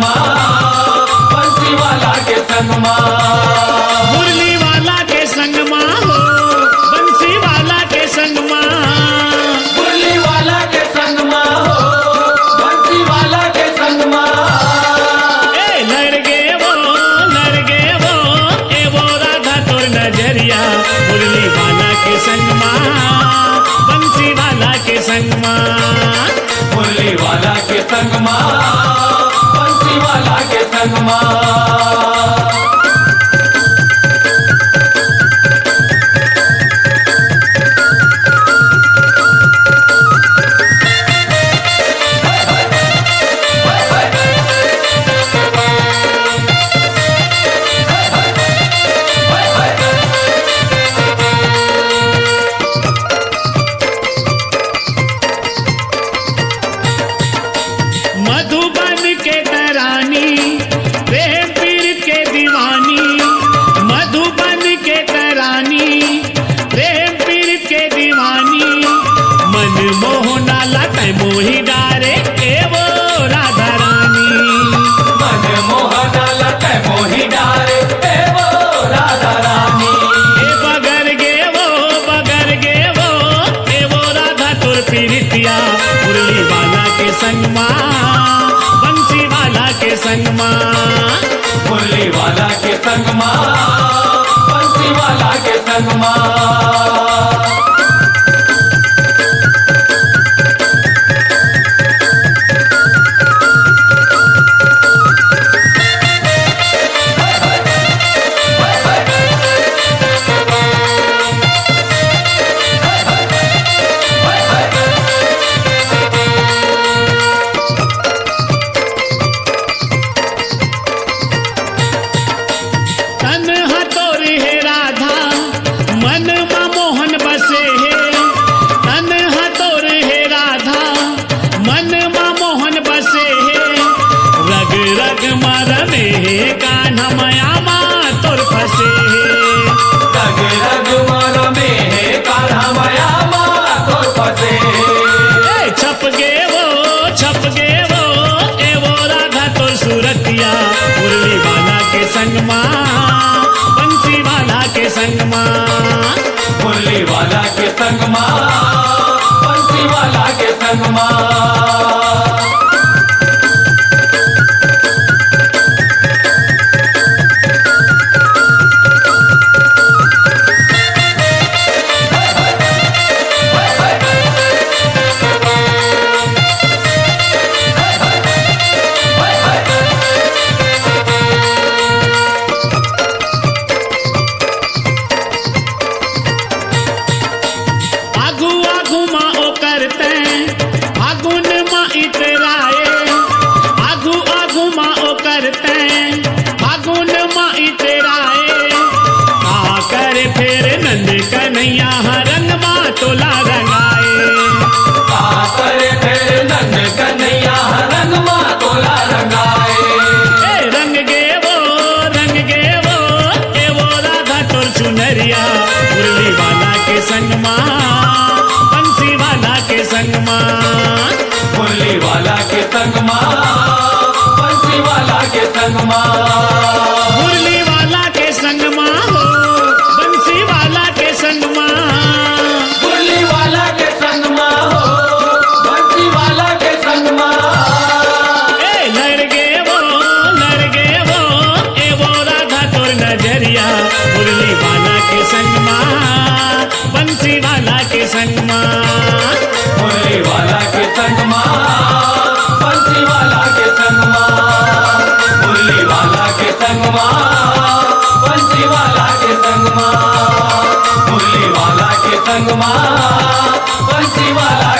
संगमा, बंसी वाला के संगमा, मुरली वाला के संगमा हो, बंसी वाला के संगमा, मुरली वाला के संगमा हो, बंसी वाला के संगमा। लड़गे वो ए वो राधा तोर नजरिया, मुरली वाला के संगमा, बंसी वाला के संगमा, मुरली वाला के संगमा, बंसी वाला के संगमा। मधुबन के तरानी, प्रेम पीर के दीवानी, मधुबन के तरानी, प्रेम पीर के दीवानी, मन मोहना लगे मोही डारे ए वो राधा रानी, मन मोहना लगे मोही डारे ए वो राधा रानी। ए बगर गे वो ए वो राधा तुर पीरितिया, मुरली वाला के संगमा, बंसी वाला के संगमा, मुरली वाला के संगमा, बंसी वाला के संगमा। तन हतोर है राधा, मन मा मोहन बसे है, तन हतोर है राधा, मन मा मोहन बसे है, रग रग मरमे है कान्हा माया मा तोर फसे है, रग रग मर में है कान्हा माया माँ तो फसे। छप गे वो ए वो राधा तोर सूरतिया, मुरली वाला के संगमा, बंसी वाला के संगमा, मुरली वाला के संगमा, बंसी वाला के संगमा। आगू आगू माँ ओ करते, आगुन माँ इतराए, आगू आगू माँ ओ करते, आगुन माँ इतराए, आ करे फिर नंद कन्हैया रंग माँ तोला रंगाए, करे फिर नंद कन्हैया रंग माँ तोला रंगाए। रंग गे वो ए वो राधा तोर चुनरिया, मुरली वाला के संगमा, बंसी वाला के संगमा, मुरली वाला के संगमा, बंसी वाला के संगमा। मुरली वाला के संगमा हो, बंसी वाला के संगमा, मुरली वाला के संगमा हो, बंसी वाला के संगमा। लड़गे वो ए वो राधा तोर नजरिया, मुरली वाला के संगमा, बंसी वाला के संगमा, मुरली वाला के संगमा, बंसी वाला के संगमा। मुरली वाला के संगमा, बंसी वाला के संगमा। मुरली वाला के संगमा, बंसी वाला